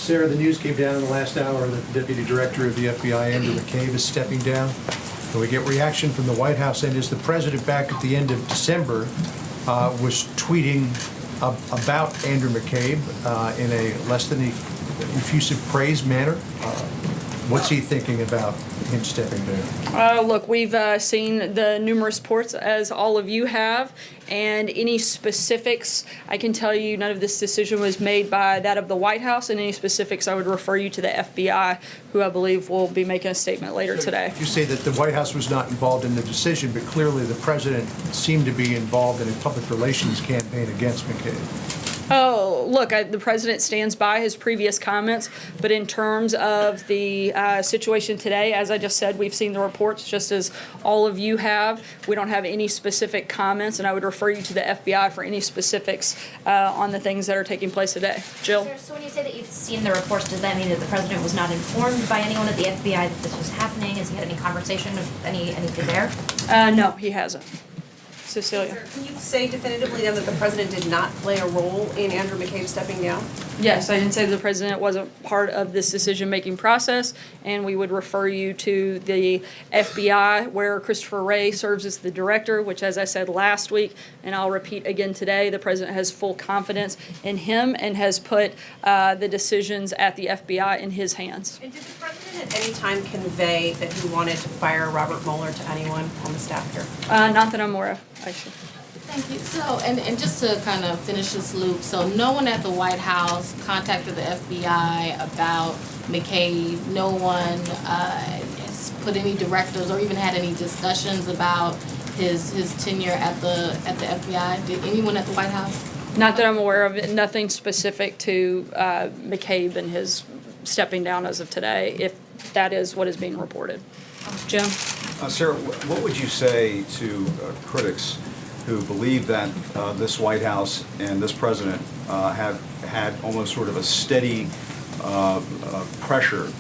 Sarah, the news came down in the last hour that the Deputy Director of the FBI, Andrew McCabe, is stepping down. And we get reaction from the White House, and as the President back at the end of December was tweeting about Andrew McCabe in a less than effusive praise manner. What's he thinking about him stepping down? Look, we've seen the numerous reports, as all of you have, and any specifics, I can tell you none of this decision was made by that of the White House, and any specifics I would refer you to the FBI, who I believe will be making a statement later today. You say that the White House was not involved in the decision, but clearly the President seemed to be involved in a public relations campaign against McCabe. Oh, look, the President stands by his previous comments, but in terms of the situation today, as I just said, we've seen the reports just as all of you have. We don't have any specific comments, and I would refer you to the FBI for any specifics on the things that are taking place today. Jill? So when you say that you've seen the reports, does that mean that the President was not informed by anyone at the FBI that this was happening? Has he had any conversation of anything there? No, he hasn't. Cecilia. Can you say definitively then that the President did not play a role in Andrew McCabe stepping down? Yes, I didn't say the President wasn't part of this decision-making process, and we would refer you to the FBI, where Christopher Wray serves as the director, which, as I said last week, and I'll repeat again today, the President has full confidence in him and has put the decisions at the FBI in his hands. And did the President at any time convey that he wanted to fire Robert Mueller to anyone on the staff here? Not that I'm aware of. Thank you. So, and just to kind of finish this loop, so no one at the White House contacted the FBI about McCabe. No one has put any directives or even had any discussions about his tenure at the FBI. Did anyone at the White House? Not that I'm aware of. Nothing specific to McCabe and his stepping down as of today, if that is what is being reported. Jim? Sarah, what would you say to critics who believe that this White House and this President have had almost sort of a steady pressure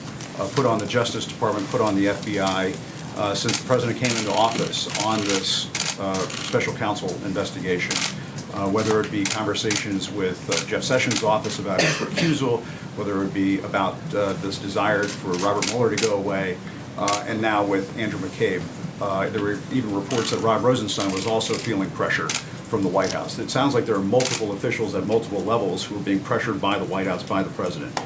put on the Justice Department, put on the FBI since the President came into office on this special counsel investigation? Whether it be conversations with Jeff Sessions' office about his recusal, whether it be about this desire for Robert Mueller to go away, and now with Andrew McCabe. There were even reports that Rod Rosenstein was also feeling pressure from the White House. It sounds like there are multiple officials at multiple levels who are being pressured by the White House, by the President.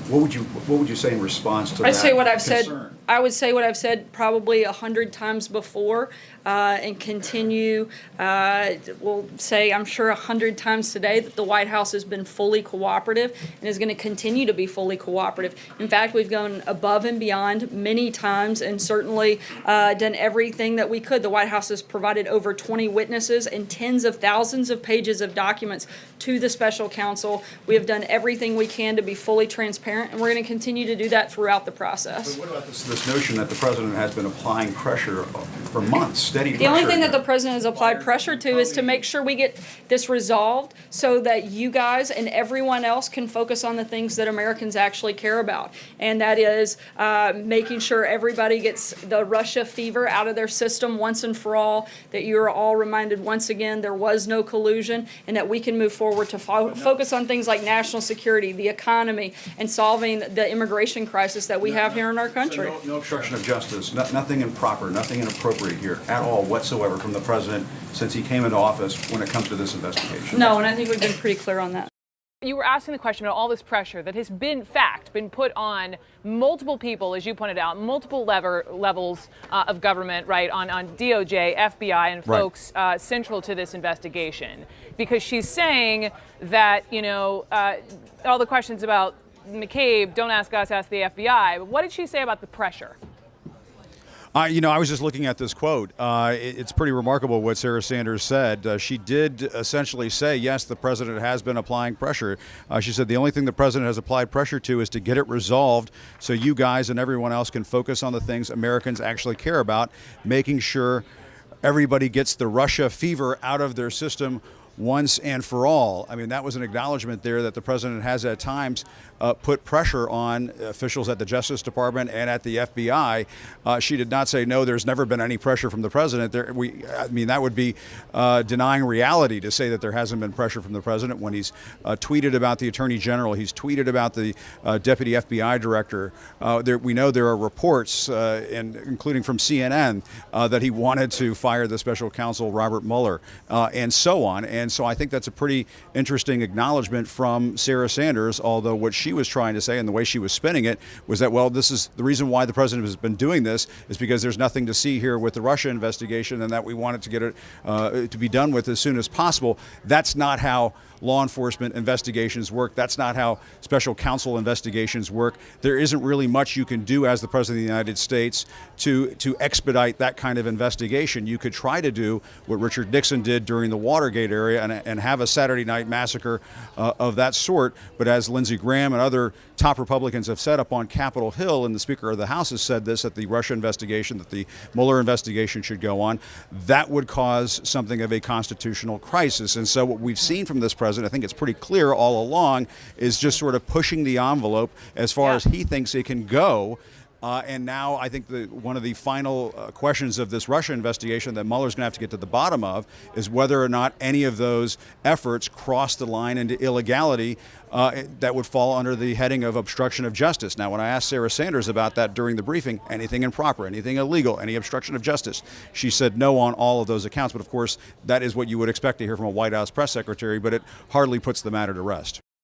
What would you say in response to that say what I've concern? said. I would say what I've said probably 100 times before, and continue. We'll say I'm sure 100 times today that the White House has been fully cooperative and is going to continue to be fully cooperative. In fact, we've gone above and beyond many times and certainly done everything that we could. The White House has provided over 20 witnesses and tens of thousands of pages of documents to the special counsel. We have done everything we can to be fully transparent, and we're going to continue to do that throughout the process. But what about this notion that the President has been applying pressure for months, steady pressure? The only thing that the President has applied pressure to is to make sure we get this resolved so that you guys and everyone else can focus on the things that Americans actually care about. And that is making sure everybody gets the Russia fever out of their system once and for all, that you are all reminded once again there was no collusion, and that we can move forward to focus on things like national security, the economy, and solving the immigration crisis that we have here in our country. So no obstruction of justice, nothing improper, nothing inappropriate here at all whatsoever from the President since he came into office when it comes to this investigation. No, and I think we've been pretty clear on that. You were asking the question about all this pressure that has been put on multiple people, as you pointed out, multiple levels of government, right, on DOJ, FBI, and folks central to this investigation. Because she's saying that, all the questions about McCabe, don't ask us, ask the FBI. But what did she say about the pressure? I was just looking at this quote. It's pretty remarkable what Sarah Sanders said. She did essentially say, yes, the president has been applying pressure. She said the only thing the president has applied pressure to is to get it resolved so you guys and everyone else can focus on the things Americans actually care about, making sure everybody gets the Russia fever out of their system once and for all. I mean, that was an acknowledgement there that the president has at times put pressure on officials at the Justice Department and at the FBI. She did not say, no, there's never been any pressure from the president. I mean, that would be denying reality to say that there hasn't been pressure from the president when he's tweeted about the Attorney General. He's tweeted about the Deputy FBI Director. We know there are reports, and including from CNN, that he wanted to fire the special counsel Robert Mueller, and so on. And so I think that's a pretty interesting acknowledgement from Sarah Sanders, although what she was trying to say and the way she was spinning it was that, well, this is the reason why the president has been doing this is because there's nothing to see here with the Russia investigation and that we wanted to get it to be done with as soon as possible. That's not how law enforcement investigations work. That's not how special counsel investigations work. There isn't really much you can do as the President of the United States to expedite that kind of investigation. You could try to do what Richard Nixon did during the Watergate area and have a Saturday night massacre of that sort. But as Lindsey Graham and other top Republicans have said up on Capitol Hill, and the Speaker of the House has said this, that the Russia investigation, that the Mueller investigation should go on, that would cause something of a constitutional crisis. And so what we've seen from this president, I think it's pretty clear all along, is just sort of pushing the envelope as far as he thinks it can go. And now I think one of the final questions of this Russia investigation that Mueller's going to have to get to the bottom of is whether or not any of those efforts cross the line into illegality that would fall under the heading of obstruction of justice. Now, when I asked Sarah Sanders about that during the briefing, anything improper, anything illegal, any obstruction of justice, she said no on all of those accounts. But of course, that is what you would expect to hear from a White House press secretary, but it hardly puts the matter to rest.